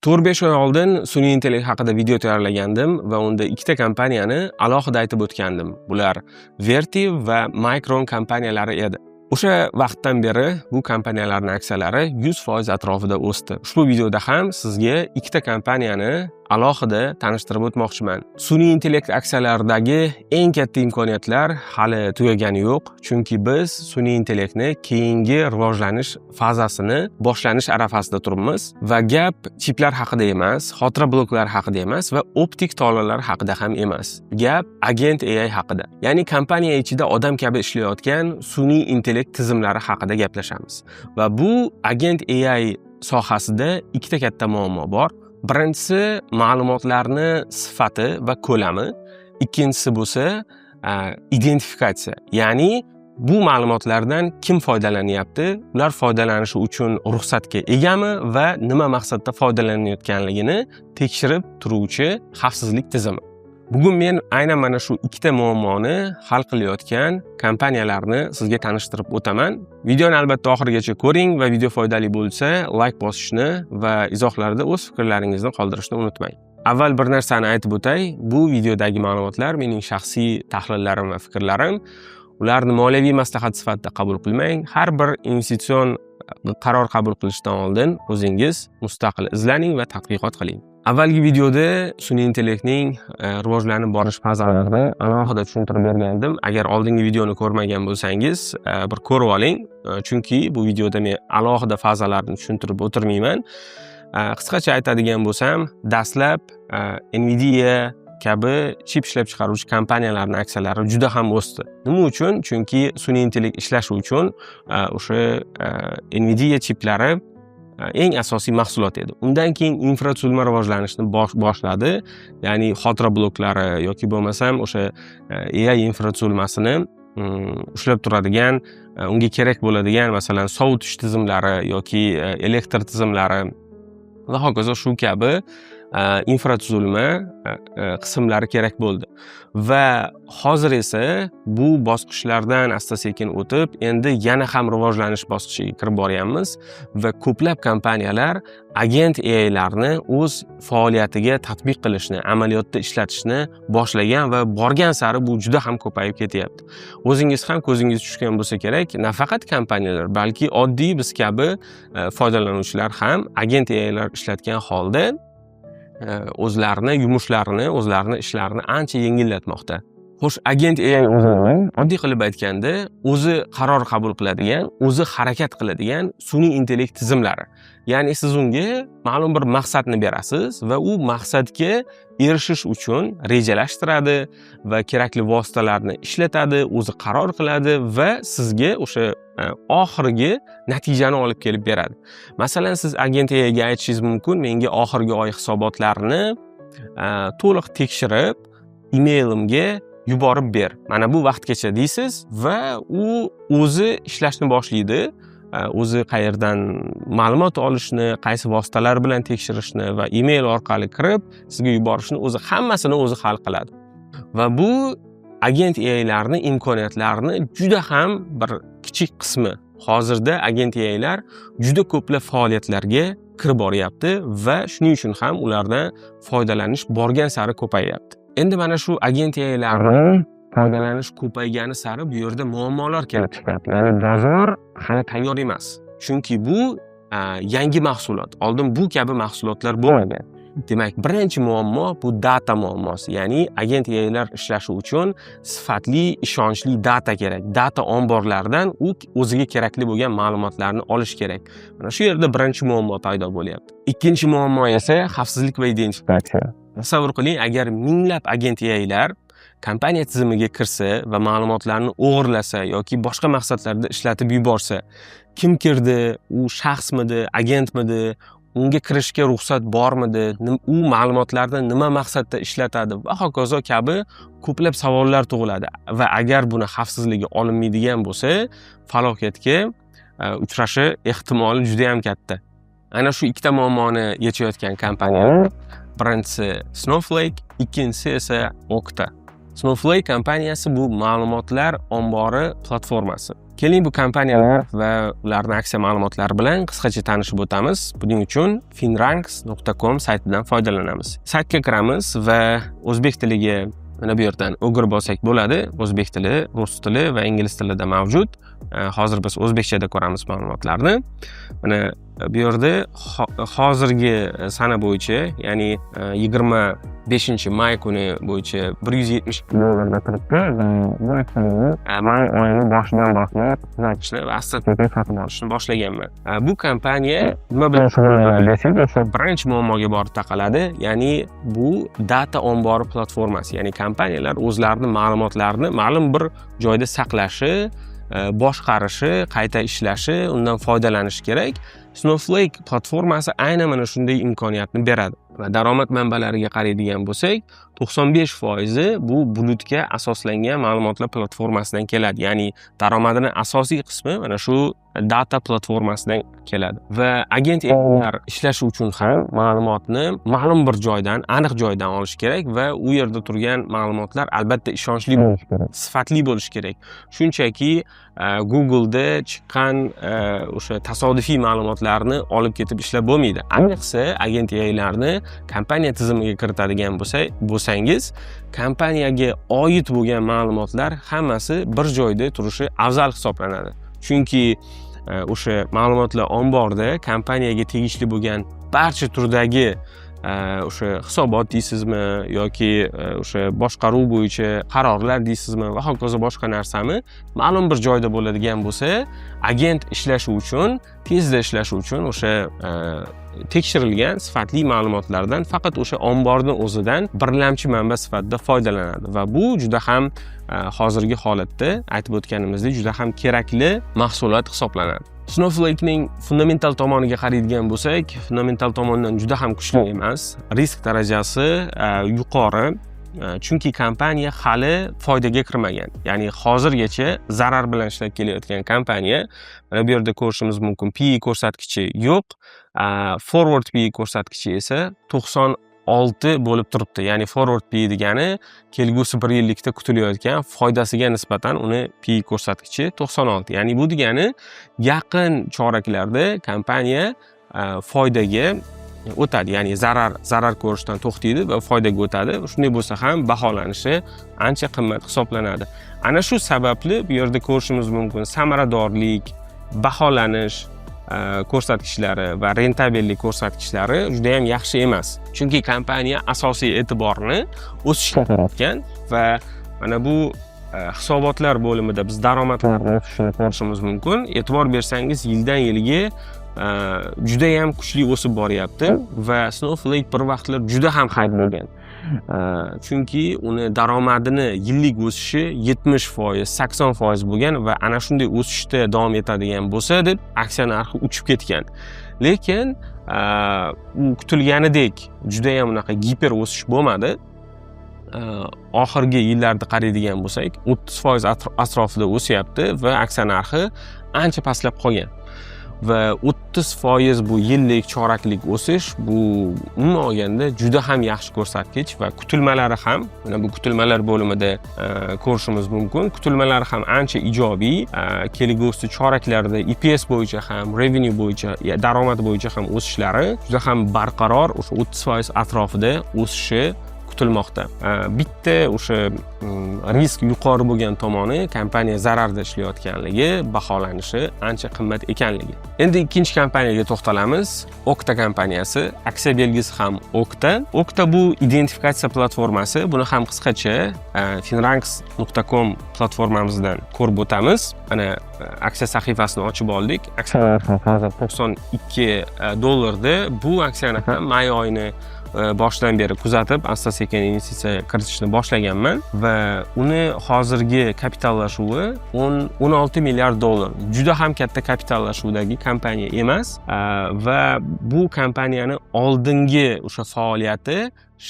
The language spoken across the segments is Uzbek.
4-5 oy oldin sun'iy intellekt haqida video tayyorlagandim va unda ikkita kompaniyani alohida aytib o'tgandim. Bular Vertiv va Micron kompaniyalari edi. O'sha vaqtdan beri bu kompaniyalarning aksiyalari 100% atrofida o'sdi. Ushbu videoda ham sizga ikkita kompaniyani alohida tanishtirib o'tmoqchiman. Sun'iy intellekt aksiyalaridagi eng katta imkoniyatlar hali tugagani yo'q, chunki biz sun'iy intellektni keyingi rivojlanish fazasini boshlanish arafasida turibmiz va gap chiplar haqida emas, xotira bloklari haqida emas va optik tolalar haqida ham emas. Gap Agent AI haqida. Ya'ni kompaniya ichida odam kabi ishlayotgan sun'iy intellekt tizimlari haqida gaplashamiz. Va bu Agent AI sohasida ikkita katta muammo bor. Birinchisi ma'lumotlarni sifati va ko'lami, ikkinchisi bo'lsa identifikatsiya. Ya'ni bu ma'lumotlardan kim foydalanyapti, ular foydalanishi uchun ruxsatga egami va nima maqsadda foydalanayotganligini tekshirib turuvchi xavfsizlik tizimi. Bugun men aynan mana shu ikkita muammoni hal qilayotgan kompaniyalarni sizga tanishtirib o'taman. Videoni albatta oxirigacha ko'ring va video foydali bo'lsa, like bosishni va izohlarda o'z fikrlaringizni qoldirishni unutmang. Avval bir narsani aytib o'tay, bu videodagi ma'lumotlar mening shaxsiy tahlillarim va fikrlarim. Ularni moliyaviy maslahat sifatida qabul qilmang. Har bir investitsion qaror qabul qilishdan oldin o'zingiz mustaqil izlaning va tadqiqot qiling. Avvalgi videoda sun'iy intellektning rivojlanib borish fazalarini alohida tushuntirib bergandim. Agar oldingi videoni ko'rmagan bo'lsangiz, bir ko'rib oling, chunki bu videoda men alohida fazalarni tushuntirib o'tirmayman. Qisqacha aytadigan bo'lsam, dastlab Nvidia kabi chip ishlab chiqaruvchi kompaniyalarning aksiyalari juda ham o'sdi. Nima uchun? Chunki sun'iy intellekt ishlashi uchun o'sha Nvidia chiplari eng asosiy mahsulot edi. Undan keyin infratuzilma rivojlanishni boshladi. Ya'ni xotira bloklari yoki bo'lmasam o'sha AI infratuzilmasini ushlab turadigan, unga kerak bo'ladigan masalan sovutish tizimlari yoki elektr tizimlari va hokazo shu kabi infratuzilma qismlari kerak bo'ldi. Va hozir esa bu bosqichlardan asta-sekin o'tib, endi yana ham rivojlanish bosqichiga kirib boryapmiz va ko'plab kompaniyalar agent AI'larni o'z faoliyatiga tatbiq qilishni, amaliyotda ishlatishni boshlagan va borgan sari bu juda ham ko'payib ketyapti. O'zingiz ham ko'zingiz tushgan bo'lsa kerak, nafaqat kompaniyalar, balki oddiy biz kabi foydalanuvchilar ham agent AI'lar ishlatgan holda o'zlarini yumushlarini, o'zlarini ishlarini ancha yengillatmoqda. Xo'sh, agent AI o'zi oddiy qilib aytganda, o'zi qaror qabul qiladigan, o'zi harakat qiladigan sun'iy intellekt tizimlari. Ya'ni siz unga ma'lum bir maqsadni berasiz va u maqsadga erishish uchun rejalashtiradi va kerakli vositalarni ishlatadi, o'zi qaror qiladi va sizga o'sha oxirgi natijani olib kelib beradi. Masalan, siz agent AI'ga aytishingiz mumkin, menga oxirgi oy hisobotlarini to'liq tekshirib, emailimga yuborib ber. Mana bu vaqtgacha deysiz va u o'zi ishlashni boshlaydi. O'zi qayerdan ma'lumot olishni, qaysi vositalar bilan tekshirishni va email orqali kirib sizga yuborishni o'zi hammasini o'zi hal qiladi. Va bu agent AI'larning imkoniyatlarini juda ham bir kichik qismi. Hozirda agent AI'lar juda ko'plab faoliyatlarga kirib boryapti va shuning uchun ham ulardan foydalanish borgan sari ko'payyapti. Endi mana shu agent AI'larni foydalanish ko'paygani sari bu yerda muammolar kelib chiqadi. Ya'ni bozor hali tayyor emas. Chunki bu yangi mahsulot. Oldin bu kabi mahsulotlar bo'lmagan. Demak, birinchi muammo bu data muammosi. Ya'ni agent AI'lar ishlashi uchun sifatli, ishonchli data kerak. Data omborlaridan u o'ziga kerakli bo'lgan ma'lumotlarni olish kerak. Mana shu yerda birinchi muammo paydo bo'lyapti. Ikkinchi muammo esa xavfsizlik va identifikatsiya. Tasavvur qiling, agar minglab agent AI'lar kompaniya tizimiga kirsa va ma'lumotlarni o'g'irlasa yoki boshqa maqsadlarda ishlatib yuborsa, kim kirdi, u shaxsmidi, agentmidi, unga kirishga ruxsat bormidi, u ma'lumotlarni nima maqsadda ishlatadi va hokazo kabi ko'plab savollar tug'iladi. Va agar buni xavfsizligi olinmaydigan bo'lsa, falokatga uchrashi ehtimoli juda ham katta. Ana shu ikkita muammoni yechayotgan kompaniyalar birinchisi Snowflake, ikkinchisi esa Okta. Snowflake kompaniyasi bu ma'lumotlar ombori platformasi. Keling bu kompaniyalar va ularning aksiya ma'lumotlari bilan qisqacha tanishib o'tamiz. Buning uchun finranks.com saytidan foydalanamiz. Saytga kiramiz va o'zbek tiliga mana bu yerdan o'girib olsak bo'ladi. O'zbek tili, rus tili va ingliz tilida mavjud. Hozir biz o'zbekchada ko'ramiz ma'lumotlarni. Mana bu yerda hozirgi sana bo'yicha, ya'ni 25-may kuni bo'yicha $170 turibdi va bu aksiyani may oyining boshidan boshlab kuzatishni va asta-sekin sotib olishni boshlaganman. Bu kompaniya nima bilan shug'ullanadi desak, o'sha birinchi muammoga borib taqaladi. Ya'ni bu data ombori platformasi, ya'ni kompaniyalar o'zlarining ma'lumotlarini ma'lum bir joyda saqlashi, boshqarishi, qayta ishlashi, undan foydalanishi kerak. Snowflake platformasi aynan mana shunday imkoniyatni beradi. Va daromad manbalariga qaraydigan bo'lsak, 95% bu bulutga asoslangan ma'lumotlar platformasidan keladi. Ya'ni daromadining asosiy qismi mana shu data platformasidan keladi. Va agent ishlashi uchun ham ma'lumotni ma'lum bir joydan, aniq joydan olish kerak va u yerda turgan ma'lumotlar albatta ishonchli bo'lishi kerak, sifatli bo'lishi kerak. Shunchaki Google'da chiqqan o'sha tasodifiy ma'lumotlarni olib ketib ishlab bo'lmaydi. Ayniqsa agent AI'larni kompaniya tizimiga kiritadigan bo'lsangiz, kompaniyaga oid bo'lgan ma'lumotlar hammasi bir joyda turishi afzal hisoblanadi. Chunki o'sha ma'lumotlar omborda kompaniyaga tegishli bo'lgan barcha turdagi o'sha hisobot deysizmi yoki o'sha boshqaruv bo'yicha qarorlar deysizmi va hokazo boshqa narsami ma'lum bir joyda bo'ladigan bo'lsa, agent ishlashi uchun, tezda ishlashi uchun o'sha tekshirilgan sifatli ma'lumotlardan faqat o'sha omborning o'zidan birlamchi manba sifatida foydalanadi va bu juda ham hozirgi holatda aytib o'tganimizdek juda ham kerakli mahsulot hisoblanadi. Snowflake'ning fundamental tomoniga qaraydigan bo'lsak, fundamental tomondan juda ham kuchli emas, risk darajasi yuqori. Chunki kompaniya hali foydaga kirmagan. Ya'ni hozirgacha zarar bilan ishlab kelayotgan kompaniya. Mana bu yerda ko'rishimiz mumkin, PE ko'rsatkichi yo'q. Forward PE ko'rsatkichi esa 96 bo'lib turibdi. Ya'ni forward PE degani kelgusi 1 yillikda kutilayotgan foydasiga nisbatan uni PE ko'rsatkichi 96. Ya'ni bu degani yaqin choraklarda kompaniya foydaga o'tadi, ya'ni zarar ko'rishdan to'xtaydi va foydaga o'tadi. Shunday bo'lsa ham baholanishi ancha qimmat hisoblanadi. Ana shu sababli bu yerda ko'rishimiz mumkin samaradorlik, baholanish ko'rsatkichlari va rentabellik ko'rsatkichlari juda ham yaxshi emas. Chunki kompaniya asosiy e'tiborni o'sishga qaratgan va mana bu hisobotlar bo'limida biz daromadlarni o'sishini ko'rishimiz mumkin. E'tibor bersangiz, yildan yilga juda ham kuchli o'sib boryapti va Snowflake bir vaqtlar juda ham hype bo'lgan. Chunki uni daromadini yillik o'sishi 70%, 80% bo'lgan va ana shunday o'sishda davom etadigan bo'lsa deb aksiya narxi uchib ketgan. Lekin u kutilganidek juda ham unaqa giper o'sish bo'lmadi. Oxirgi yillarda qaraydigan bo'lsak, 30% atrofida o'syapti va aksiya narxi ancha pastlab qolgan. Va 30% bu yillik, choraklik o'sish bu umuman olganda juda ham yaxshi ko'rsatkich va kutilmalari ham, mana bu kutilmalar bo'limida ko'rishimiz mumkin. Kutilmalari ham ancha ijobiy. Kelgusi choraklarda EPS bo'yicha ham, revenue bo'yicha, daromad bo'yicha ham o'sishlari juda ham barqaror, o'sha 30% atrofida o'sishi kutilmoqda. Bitta o'sha risk yuqori bo'lgan tomoni kompaniya zararda ishlayotganligi, baholanishi ancha qimmat ekanligi. Endi ikkinchi kompaniyaga to'xtalamiz. Okta kompaniyasi, aksiya belgisi ham Okta. Okta bu identifikatsiya platformasi. Buni ham qisqacha finranks.com platformamizdan ko'rib o'tamiz. Mana aksiya sahifasini ochib oldik. Aksiyalar hozir $92. Bu aksiyani ham may oyini boshidan beri kuzatib, asta-sekin investitsiya kiritishni boshlaganman va uni hozirgi kapitallashuvi $16 milliard. Juda ham katta kapitallashuvdagi kompaniya emas va bu kompaniyani oldingi o'sha faoliyati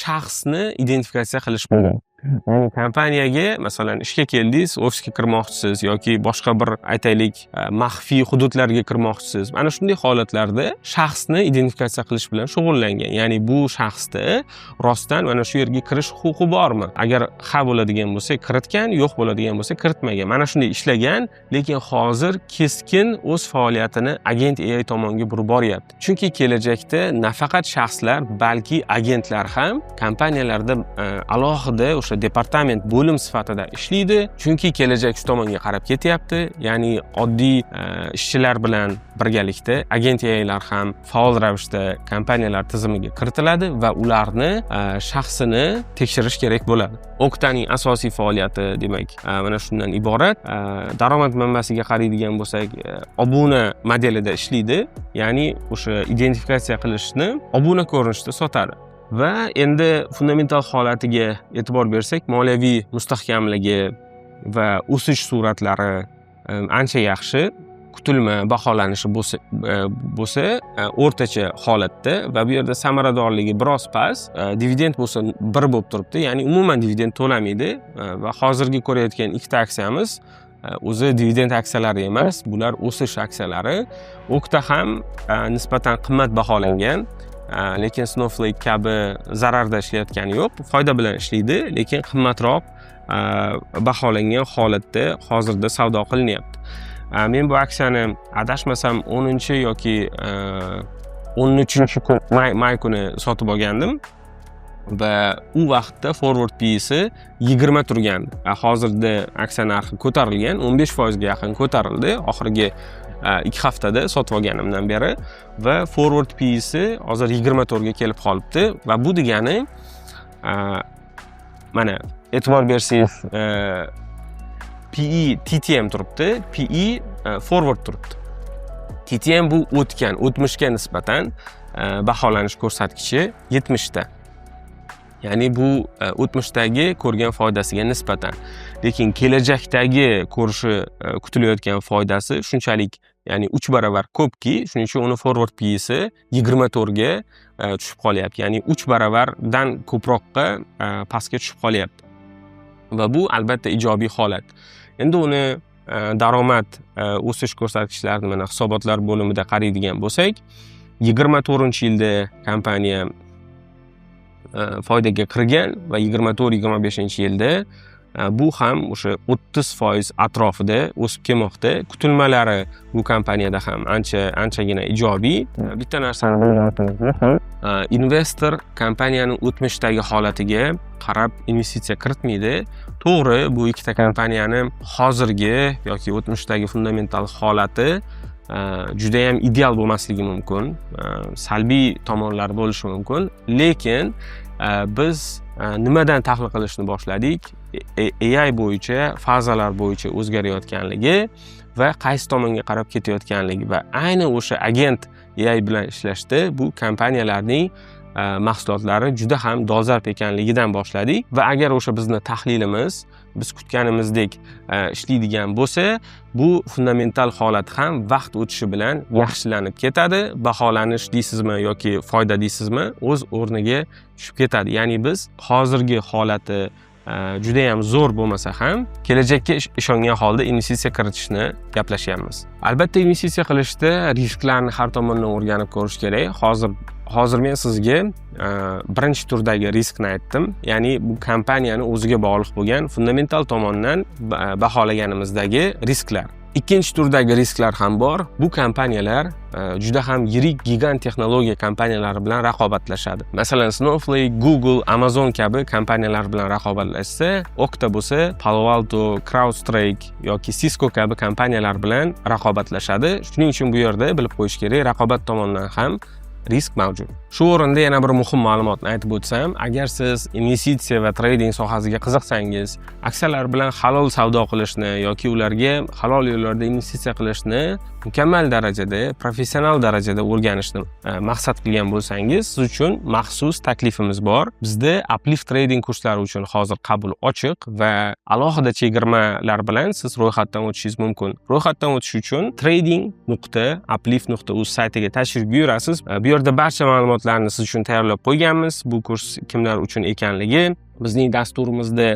shaxsni identifikatsiya qilish bo'lgan. Ya'ni kompaniyaga masalan ishga keldingiz, ofisga kirmoqchisiz yoki boshqa bir aytaylik maxfiy hududlarga kirmoqchisiz. Mana shunday holatlarda shaxsni identifikatsiya qilish bilan shug'ullangan. Ya'ni bu shaxsda rostdan mana shu yerga kirish huquqi bormi? Agar ha bo'ladigan bo'lsa kiritgan, yo'q bo'ladigan bo'lsa kiritmagan. Mana shunday ishlagan, lekin hozir keskin o'z faoliyatini agent AI tomonga burib boryapti. Chunki kelajakda nafaqat shaxslar, balki agentlar ham kompaniyalarda alohida o'sha departament bo'lim sifatida ishlaydi. Chunki kelajak shu tomonga qarab ketyapti. Ya'ni oddiy ishchilar bilan birgalikda agent AIlar ham faol ravishda kompaniyalar tizimiga kiritiladi va ularni shaxsini tekshirish kerak bo'ladi. Oktaning asosiy faoliyati demak mana shundan iborat. Daromad manbasiga qaraydigan bo'lsak, obuna modelida ishlaydi. Ya'ni o'sha identifikatsiya qilishni obuna ko'rinishda sotadi. Va endi fundamental holatiga e'tibor bersak, moliyaviy mustahkamligi va o'sish sur'atlari ancha yaxshi. Kutilma baholanishi bo'lsa o'rtacha holatda va bu yerda samaradorligi biroz past, dividend bo'lsa 1 bo'lib turibdi, ya'ni umuman dividend to'lamaydi va hozirgi ko'rayotgan ikkita aksiyamiz o'zi dividend aksiyalari emas, bular o'sish aksiyalari. Okta ham nisbatan qimmat baholangan, lekin Snowflake kabi zararda ishlayotgani yo'q, foyda bilan ishlaydi, lekin qimmatroq baholangan holatda hozirda savdo qilinyapti. Men bu aksiyani adashmasam 10 yoki 13 kun may kuni sotib olgandim va u vaqtda forward PE'si 20 turgandi. Hozirda aksiya narxi ko'tarilgan, 15% ga yaqin ko'tarildi oxirgi 2 haftada sotib olganimdan beri va forward PE'si hozir 24 ga kelib qolibdi va bu degani mana e'tibor bersangiz PE TTM turibdi, PE forward turibdi. TTM bu o'tmishga nisbatan baholanish ko'rsatkichi 70 ta. Ya'ni bu o'tmishdagi ko'rgan foydasiga nisbatan. Lekin kelajakdagi ko'rishi kutilayotgan foydasi shunchalik, ya'ni 3 baravar ko'pki, shuning uchun uni forward PE'si 24 ga tushib qolyapti. Ya'ni 3 baravardan ko'proqqa pastga tushib qolyapti. Va bu albatta ijobiy holat. Endi uni daromad o'sish ko'rsatkichlarini mana hisobotlar bo'limida qaraydigan bo'lsak, 24-yilda kompaniya foydaga kirgan va 24-25-yilda bu ham o'sha 30% atrofida o'sib kelmoqda. Kutilmalari bu kompaniyada ham anchagina ijobiy. Bitta narsani bilmoqda, investor kompaniyaning o'tmishdagi holatiga qarab investitsiya kiritmaydi. To'g'ri, bu ikkita kompaniyani hozirgi yoki o'tmishdagi fundamental holati juda ham ideal bo'lmasligi mumkin, salbiy tomonlari bo'lishi mumkin, lekin biz nimadan tahlil qilishni boshladik? AI bo'yicha, fazalar bo'yicha o'zgarayotganligi va qaysi tomonga qarab ketayotganligi va ayni o'sha agent AI bilan ishlashda bu kompaniyalarning mahsulotlari juda ham dolzarb ekanligidan boshladik va agar o'sha bizni tahlilimiz biz kutganimizdek ishlaydigan bo'lsa, bu fundamental holat ham vaqt o'tishi bilan yaxshilanib ketadi. Baholanish deysizmi yoki foyda deysizmi, o'z o'rniga tushib ketadi. Ya'ni biz hozirgi holati juda ham zo'r bo'lmasa ham kelajakka ishongan holda investitsiya kiritishni gaplashyapmiz. Albatta investitsiya qilishda risklarni har tomondan o'rganib ko'rish kerak. Hozir men sizga birinchi turdagi riskni aytdim. Ya'ni bu kompaniyani o'ziga bog'liq bo'lgan fundamental tomondan baholaganimizdagi risklar. Ikkinchi turdagi risklar ham bor. Bu kompaniyalar juda ham yirik gigant texnologiya kompaniyalari bilan raqobatlashadi. Masalan, Snowflake, Google, Amazon kabi kompaniyalar bilan raqobatlashsa, Okta bo'lsa Palo Alto, CrowdStrike yoki Cisco kabi kompaniyalar bilan raqobatlashadi. Shuning uchun bu yerda bilib qo'yish kerak, raqobat tomonidan ham risk mavjud. Shu o'rinda yana bir muhim ma'lumotni aytib o'tsam, agar siz investitsiya va trading sohasiga qiziqsangiz, aksiyalar bilan halol savdo qilishni yoki ularga halol yo'llarda investitsiya qilishni mukammal darajada, professional darajada o'rganishni maqsad qilgan bo'lsangiz, siz uchun maxsus taklifimiz bor. Bizda Uplift trading kurslari uchun hozir qabul ochiq va alohida chegirmalar bilan siz ro'yxatdan o'tishingiz mumkin. Ro'yxatdan o'tish uchun trading.uplift.uz saytiga tashrif buyurasiz. Bu yerda barcha ma'lumotlarni siz uchun tayyorlab qo'yganmiz. Bu kurs kimlar uchun ekanligi bizning dasturimizda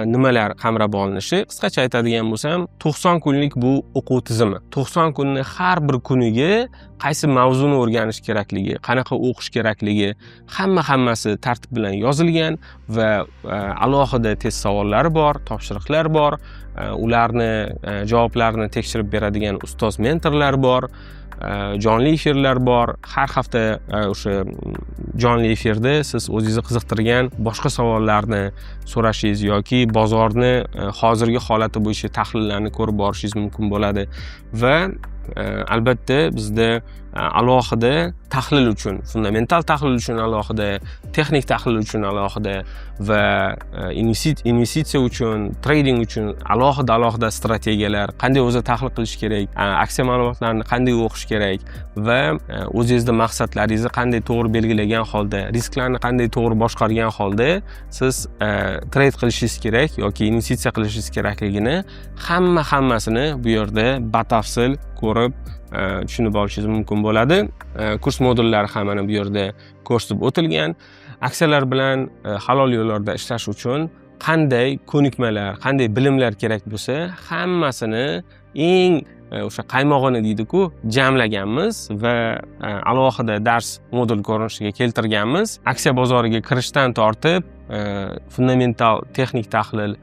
nimalar qamrab olinishi, qisqacha aytadigan bo'lsam, 90 kunlik bu o'quv tizimi. 90 kunni har bir kuniga qaysi mavzuni o'rganish kerakligi, qanaqa o'qish kerakligi, hammasi tartib bilan yozilgan va alohida test savollari bor, topshiriqlar bor, ularni javoblarini tekshirib beradigan ustoz mentorlar bor. Jonli efirlar bor. Har hafta o'sha jonli efirda siz o'zingizni qiziqtirgan boshqa savollarni so'rashingiz yoki bozorni hozirgi holati bo'yicha tahlillarni ko'rib borishingiz mumkin bo'ladi va albatta bizda alohida tahlil uchun, fundamental tahlil uchun alohida, texnik tahlil uchun alohida va investitsiya uchun, trading uchun alohida strategiyalar, qanday o'zi tahlil qilish kerak, aksiya ma'lumotlarini qanday o'qish kerak va o'zingizning maqsadlaringizni qanday to'g'ri belgilagan holda, risklarni qanday to'g'ri boshqargan holda siz trade qilishingiz kerak yoki investitsiya qilishingiz kerakligini hammasini bu yerda batafsil ko'rib tushunib olishingiz mumkin bo'ladi. Kurs modullari ham mana bu yerda ko'rsatib o'tilgan. Aksiyalar bilan halol yo'llarda ishlash uchun qanday ko'nikmalar, qanday bilimlar kerak bo'lsa, hammasini eng o'sha qaymog'ini deydi-ku, jamlaganmiz va alohida dars modul ko'rinishiga keltirganmiz. Aksiya bozoriga kirishdan tortib, fundamental texnik tahlil,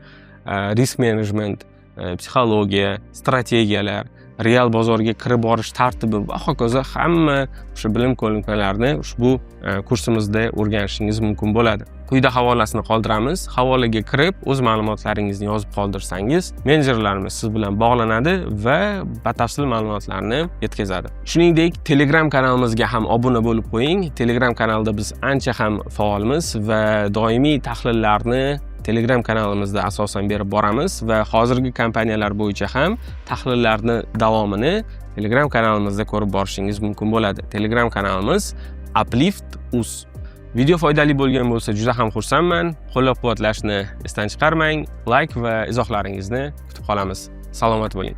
risk management, psixologiya, strategiyalar, real bozorga kirib borish tartibi va hokazo hamma o'sha bilim ko'nikmalarini ushbu kursimizda o'rganishingiz mumkin bo'ladi. Quyida havolasini qoldiramiz. Havolaga kirib, o'z ma'lumotlaringizni yozib qoldirsangiz, menejerlarimiz siz bilan bog'lanadi va batafsil ma'lumotlarni yetkazadi. Shuningdek, Telegram kanalimizga ham obuna bo'lib qo'ying. Telegram kanalda biz ancha ham faolmiz va doimiy tahlillarni Telegram kanalimizda asosan berib boramiz va hozirgi kompaniyalar bo'yicha ham tahlillarni davomini Telegram kanalimizda ko'rib borishingiz mumkin bo'ladi. Telegram kanalimiz Uplift.uz. Video foydali bo'lgan bo'lsa juda ham xursandman. Qo'llab-quvvatlashni esdan chiqarmang. Like va izohlaringizni kutib qolamiz. Salomat bo'ling.